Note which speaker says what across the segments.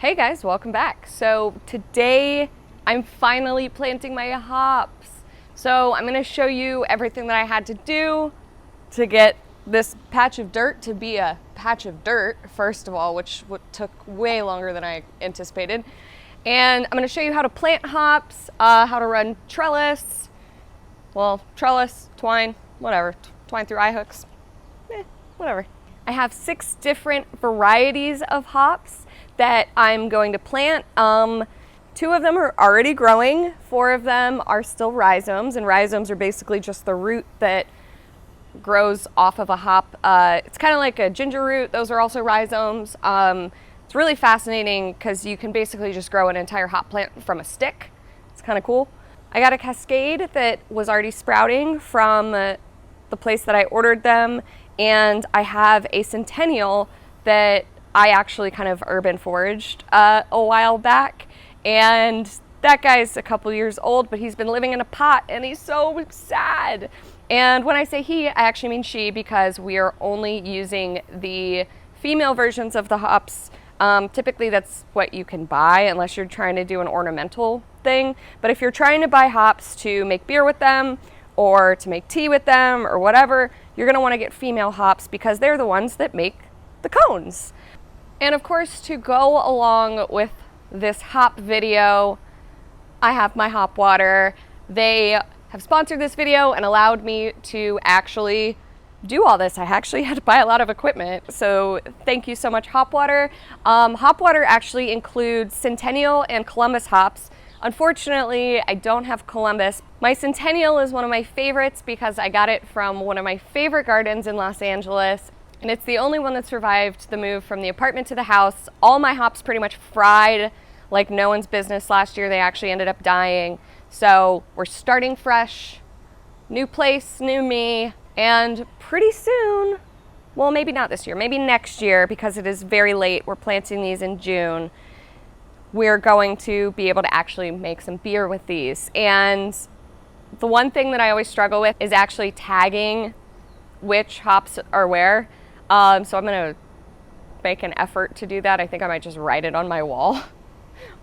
Speaker 1: Hey guys, welcome back. So today I'm finally planting my hops. So I'm going to show you everything that I had to do to get this patch of dirt to be a patch of dirt, first of all, which took way longer than I anticipated. And I'm going to show you how to plant hops, how to run trellis, twine, whatever, twine through eye hooks, whatever. I have 6 different varieties of hops that I'm going to plant. 2 of them are already growing, 4 of them are still rhizomes, and rhizomes are basically just the root that grows off of a hop. It's kind of like a ginger root. Those are also rhizomes. It's really fascinating because you can basically just grow an entire hop plant from a stick. It's kind of cool. I got a cascade that was already sprouting from the place that I ordered them, and I have a centennial that I actually kind of urban foraged a while back, and that guy's a couple years old, but he's been living in a pot and he's so sad. And when I say he, I actually mean she, because we are only using the female versions of the hops. Typically that's what you can buy unless you're trying to do an ornamental thing. But if you're trying to buy hops to make beer with them or to make tea with them or whatever, you're going to want to get female hops because they're the ones that make the cones. And of course, to go along with this hop video, I have my hop water. They have sponsored this video and allowed me to actually do all this. I actually had to buy a lot of equipment, so thank you so much, hop water. Hop water actually includes Centennial and Columbus hops. Unfortunately, I don't have Columbus. My Centennial is one of my favorites because I got it from one of my favorite gardens in Los Angeles, and it's the only one that survived the move from the apartment to the house. All my hops pretty much fried like no one's business last year. They actually ended up dying. So we're starting fresh, new place, new me, and pretty soon, well, maybe not this year, maybe next year, because it is very late. We're planting these in June. We're going to be able to actually make some beer with these. And the one thing that I always struggle with is actually tagging which hops are where. So I'm going to make an effort to do that. I think I might just write it on my wall,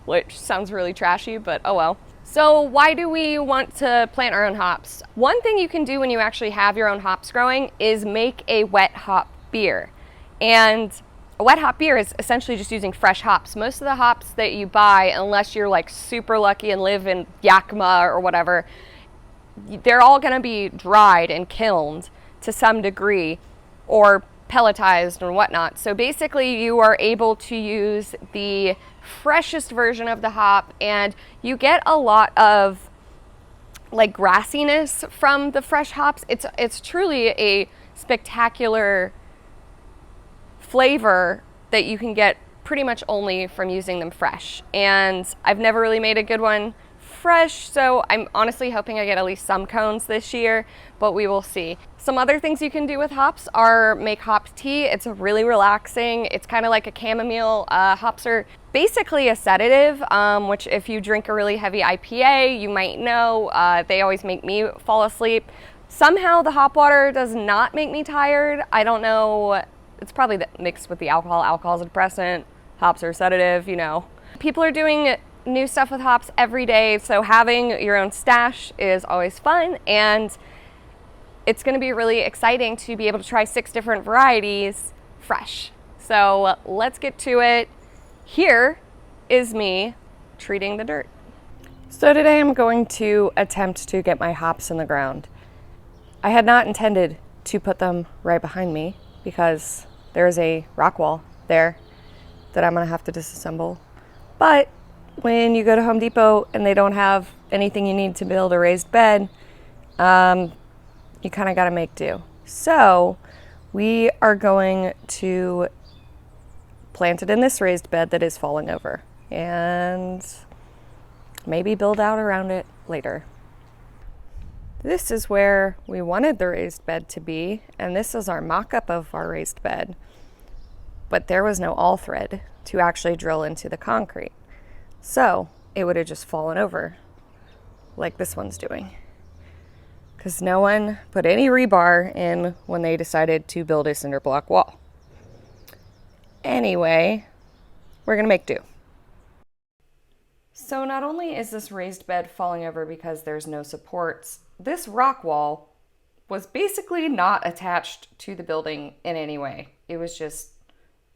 Speaker 1: which sounds really trashy, but oh well. So why do we want to plant our own hops? One thing you can do when you actually have your own hops growing is make a wet hop beer. And a wet hop beer is essentially just using fresh hops. Most of the hops that you buy, unless you're like super lucky and live in Yakima or whatever, they're all going to be dried and kilned to some degree or pelletized and whatnot. So basically you are able to use the freshest version of the hop, and you get a lot of like grassiness from the fresh hops. It's truly a spectacular flavor that you can get pretty much only from using them fresh. And I've never really made a good one fresh, so I'm honestly hoping I get at least some cones this year, but we will see. Some other things you can do with hops are make hop tea. It's really relaxing. It's kind of like a chamomile. Hops are basically a sedative, which if you drink a really heavy IPA, you might know. They always make me fall asleep. Somehow the hop water does not make me tired. I don't know. It's probably mixed with the alcohol. Alcohol is a depressant. Hops are a sedative, you know. People are doing new stuff with hops every day, so having your own stash is always fun, and it's going to be really exciting to be able to try 6 different varieties fresh. So let's get to it. Here is me treating the dirt. So today I'm going to attempt to get my hops in the ground. I had not intended to put them right behind me because there's a rock wall there that I'm going to have to disassemble. But when you go to Home Depot and they don't have anything you need to build a raised bed, you kind of got to make do. So we are going to plant it in this raised bed that is falling over and maybe build out around it later. This is where we wanted the raised bed to be, and this is our mock-up of our raised bed. But there was no all thread to actually drill into the concrete. So it would have just fallen over like this one's doing, because no one put any rebar in when they decided to build a cinder block wall. Anyway, we're gonna make do. So not only is this raised bed falling over because there's no supports, this rock wall was basically not attached to the building in any way. It was just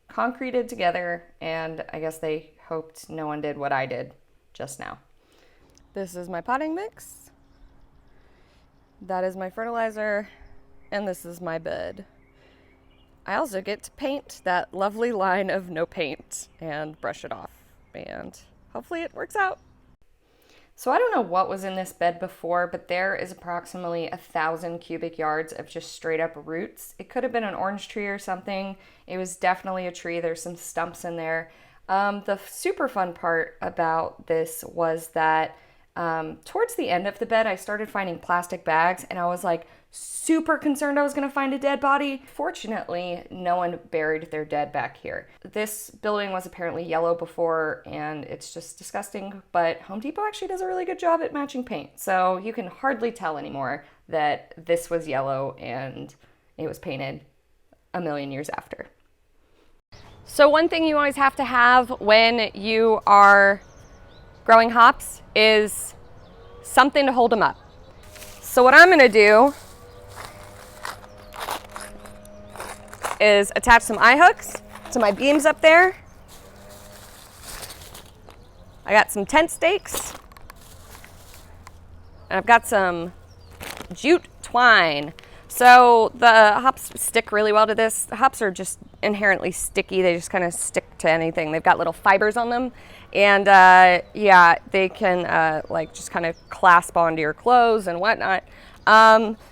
Speaker 1: concreted together, and I guess they hoped no one did what I did just now. This is my potting mix. That is my fertilizer, and this is my bed. I also get to paint that lovely line of no paint and brush it off, and hopefully it works out. So I don't know what was in this bed before, but there is approximately 1,000 cubic yards of just straight up roots. It could have been an orange tree or something. It was definitely a tree. There's some stumps in there. The super fun part about this was that towards the end of the bed, I started finding plastic bags, and I was like super concerned I was going to find a dead body. Fortunately, no one buried their dead back here. This building was apparently yellow before, and it's just disgusting, but Home Depot actually does a really good job at matching paint. So you can hardly tell anymore that this was yellow and it was painted a million years after. So one thing you always have to have when you are growing hops is something to hold them up. So what I'm gonna do is attach some eye hooks to my beams up there. I got some tent stakes, and I've got some jute twine. So the hops stick really well to this. The hops are just inherently sticky. They just kind of stick to anything. They've got little fibers on them, and yeah, they can like just kind of clasp onto your clothes and whatnot.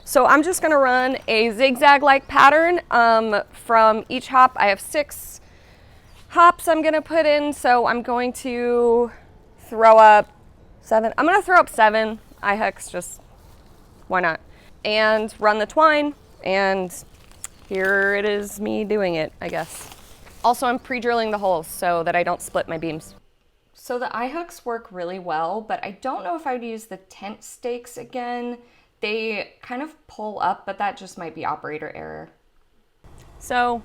Speaker 1: So I'm just gonna run a zigzag-like pattern from each hop. I have 6 hops I'm gonna put in, so I'm going to throw up 7. I'm gonna throw up 7 eye hooks, just why not? And run the twine, and here it is me doing it, I guess. Also, I'm pre-drilling the holes so that I don't split my beams. So the eye hooks work really well, but I don't know if I would use the tent stakes again. They kind of pull up, but that just might be operator error. So,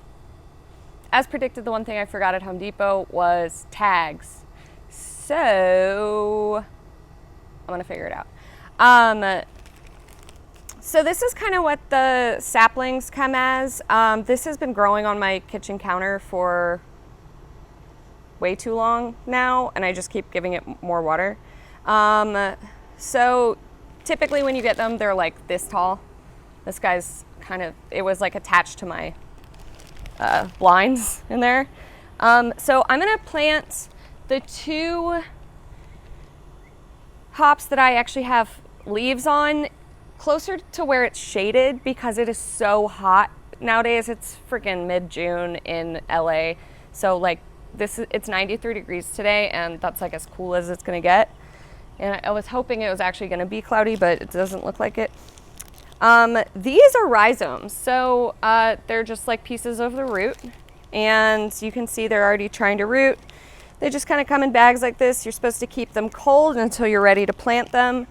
Speaker 1: as predicted, the one thing I forgot at Home Depot was tags. So, I'm gonna figure it out. So this is kind of what the saplings come as. This has been growing on my kitchen counter for way too long now, and I just keep giving it more water. So typically when you get them, they're like this tall. This guy's kind of, it was like attached to my blinds in there. So I'm gonna plant the 2 hops that I actually have leaves on closer to where it's shaded because it is so hot nowadays. It's freaking mid-June in LA. So like it's 93 degrees today, and that's like as cool as it's gonna get. And I was hoping it was actually gonna be cloudy, but it doesn't look like it. These are rhizomes. So they're just like pieces of the root, and you can see they're already trying to root. They just kind of come in bags like this. You're supposed to keep them cold until you're ready to plant them.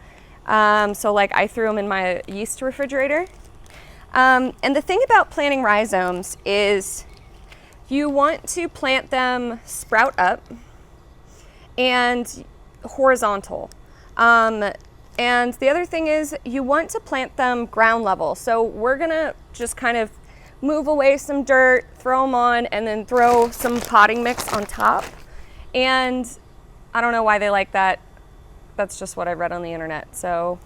Speaker 1: So like I threw them in my yeast refrigerator. And the thing about planting rhizomes is you want to plant them sprout up and horizontal. And the other thing is you want to plant them ground level. So we're gonna just kind of move away some dirt, throw them on, and then throw some potting mix on top. And I don't know why they like that. That's just what I read on the internet. So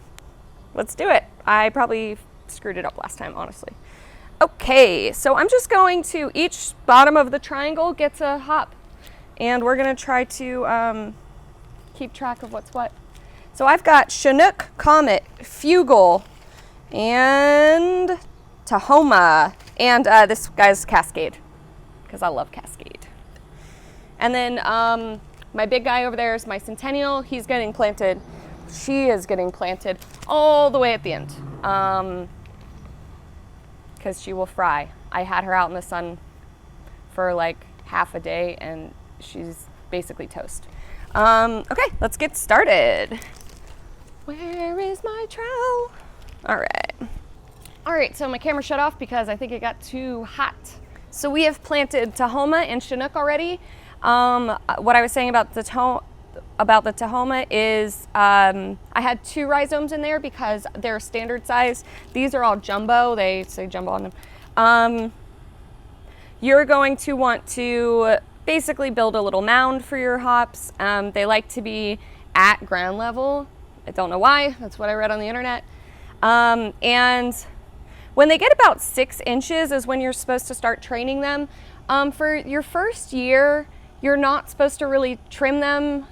Speaker 1: let's do it. I probably screwed it up last time, honestly. Okay, so I'm just going to, each bottom of the triangle gets a hop. And we're gonna try to keep track of what's what. So I've got Chinook, Comet, Fugle, and Tahoma, and this guy's Cascade, because I love Cascade. And then my big guy over there is my Centennial. He's getting planted. She is getting planted all the way at the end, because she will fry. I had her out in the sun for like half a day, and she's basically toast. Okay, let's get started. Where is my trowel? All right, so my camera shut off because I think it got too hot. So we have planted Tahoma and Chinook already. What I was saying about the about the Tahoma is I had 2 rhizomes in there because they're standard size. These are all jumbo. They say jumbo on them. You're going to want to basically build a little mound for your hops. They like to be at ground level. I don't know why. That's what I read on the internet. And when they get about 6 inches is when you're supposed to start training them. For your first year, you're not supposed to really trim them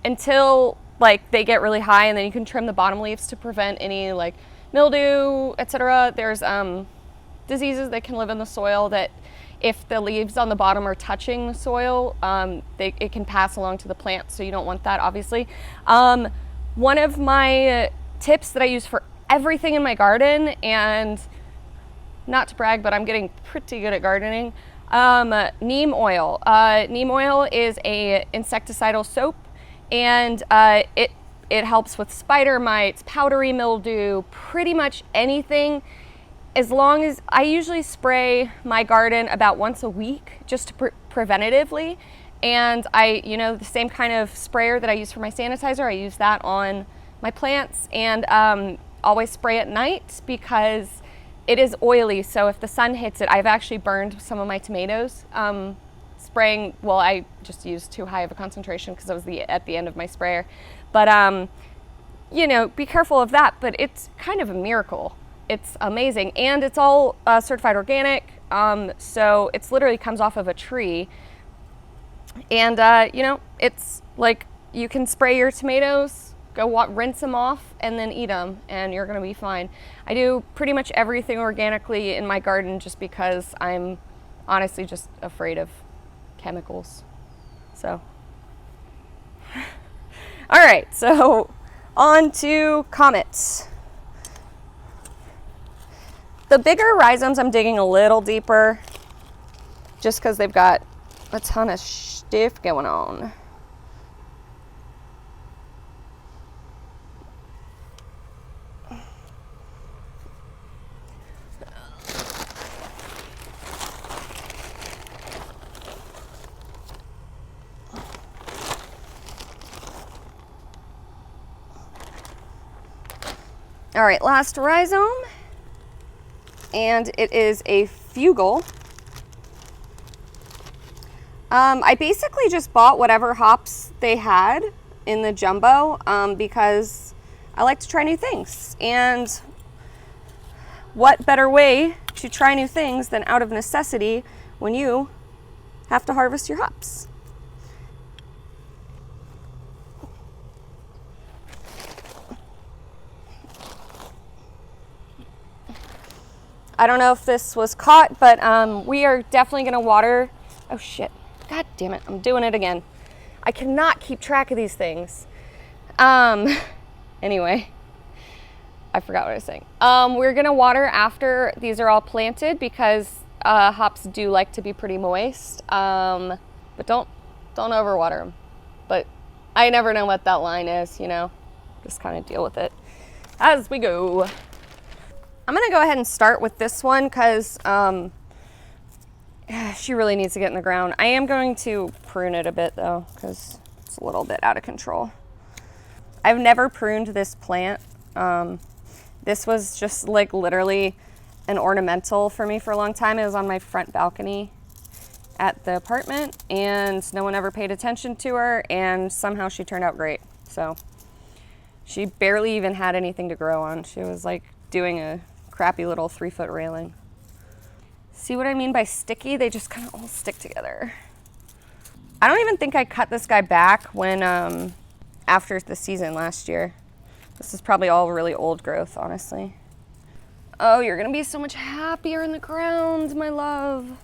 Speaker 1: until like they get really high, and then you can trim the bottom leaves to prevent any like mildew, etc. There's diseases that can live in the soil that if the leaves on the bottom are touching the soil, it can pass along to the plant, so you don't want that, obviously. One of my tips that I use for everything in my garden, and not to brag, but I'm getting pretty good at gardening, neem oil. Neem oil is a insecticidal soap, and it helps with spider mites, powdery mildew, pretty much anything. As long as I usually spray my garden about once a week, just to preventatively, and the same kind of sprayer that I use for my sanitizer, I use that on my plants, and always spray at night because it is oily. So if the sun hits it, I've actually burned some of my tomatoes spraying. Well, I just used too high of a concentration because it was at the end of my sprayer, but be careful of that. But it's kind of a miracle. It's amazing, and it's all certified organic, so it's literally comes off of a tree, and it's like you can spray your tomatoes, rinse them off, and then eat them, and you're gonna be fine. I do pretty much everything organically in my garden just because I'm honestly just afraid of chemicals. So all right, so on to comets. The bigger rhizomes, I'm digging a little deeper just because they've got a ton of stuff going on. All right, last rhizome. And it is a fugal. I basically just bought whatever hops they had in the jumbo because I like to try new things. And what better way to try new things than out of necessity when you have to harvest your hops? I don't know if this was caught, but we are definitely gonna water. Oh shit, God damn it, I'm doing it again. I cannot keep track of these things. Anyway, I forgot what I was saying. We're gonna water after these are all planted because hops do like to be pretty moist, but don't overwater them. But I never know what that line is, just kind of deal with it as we go. I'm gonna go ahead and start with this one because she really needs to get in the ground. I am going to prune it a bit though because it's a little bit out of control. I've never pruned this plant. This was just like literally an ornamental for me for a long time. It was on my front balcony at the apartment and no one ever paid attention to her, and somehow she turned out great. So she barely even had anything to grow on. She was like doing a crappy little 3-foot railing. See what I mean by sticky? They just kind of all stick together. I don't even think I cut this guy back when after the season last year. This is probably all really old growth, honestly. Oh, you're gonna be so much happier in the ground, my love.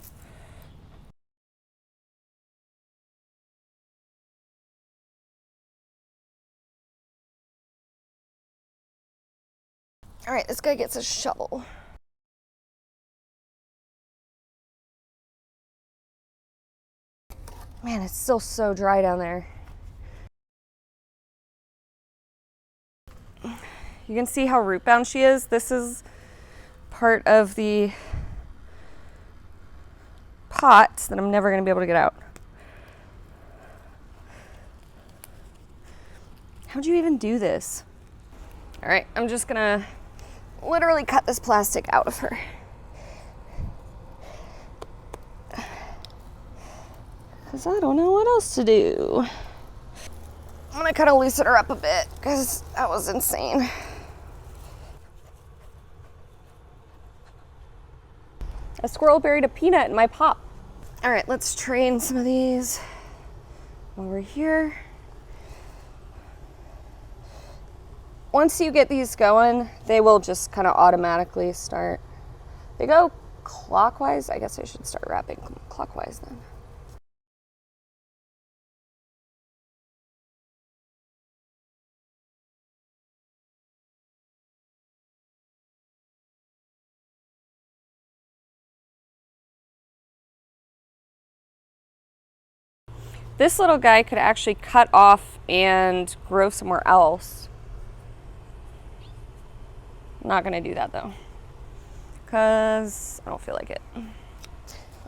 Speaker 1: All right, this guy gets a shovel. Man, it's still so dry down there. You can see how root bound she is. This is part of the pot that I'm never gonna be able to get out. How'd you even do this? All right, I'm just gonna literally cut this plastic out of her. Because I don't know what else to do. I'm gonna kind of loosen her up a bit because that was insane. A squirrel buried a peanut in my pop. All right, let's train some of these over here. Once you get these going, they will just kind of automatically start. They go clockwise. I guess I should start wrapping clockwise then. This little guy could actually cut off and grow somewhere else. I'm not gonna do that though, because I don't feel like it.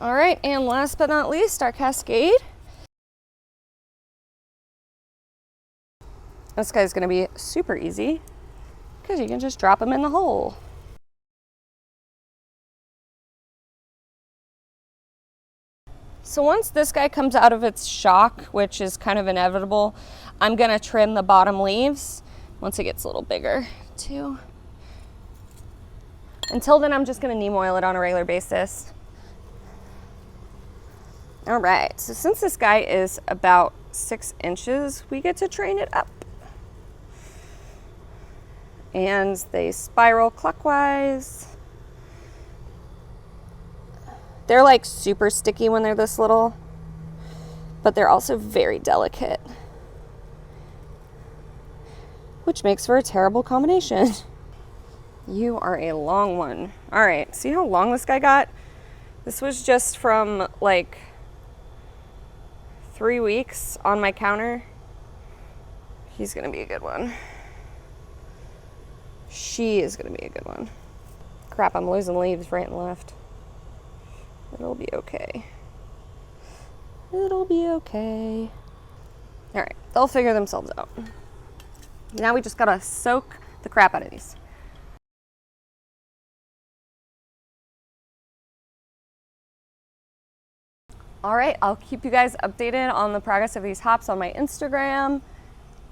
Speaker 1: All right, and last but not least, our cascade. This guy's gonna be super easy because you can just drop him in the hole. So once this guy comes out of its shock, which is kind of inevitable, I'm gonna trim the bottom leaves once it gets a little bigger too. Until then, I'm just gonna neem oil it on a regular basis. All right, so since this guy is about 6 inches, we get to train it up. And they spiral clockwise. They're like super sticky when they're this little, but they're also very delicate, which makes for a terrible combination. You are a long one. All right, see how long this guy got? This was just from like 3 weeks on my counter. He's gonna be a good one. She is gonna be a good one. Crap, I'm losing leaves right and left. It'll be okay. It'll be okay. All right, they'll figure themselves out. Now we just gotta soak the crap out of these. All right, I'll keep you guys updated on the progress of these hops on my Instagram,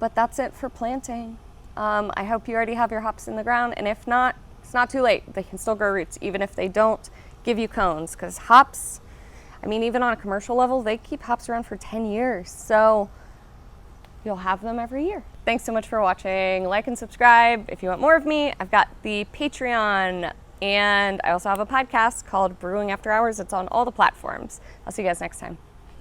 Speaker 1: but that's it for planting. I hope you already have your hops in the ground, and if not, it's not too late. They can still grow roots, even if they don't give you cones, because hops, I mean, even on a commercial level, they keep hops around for 10 years, so you'll have them every year. Thanks so much for watching. Like and subscribe if you want more of me. I've got the Patreon, and I also have a podcast called Brewing After Hours. It's on all the platforms. I'll see you guys next time.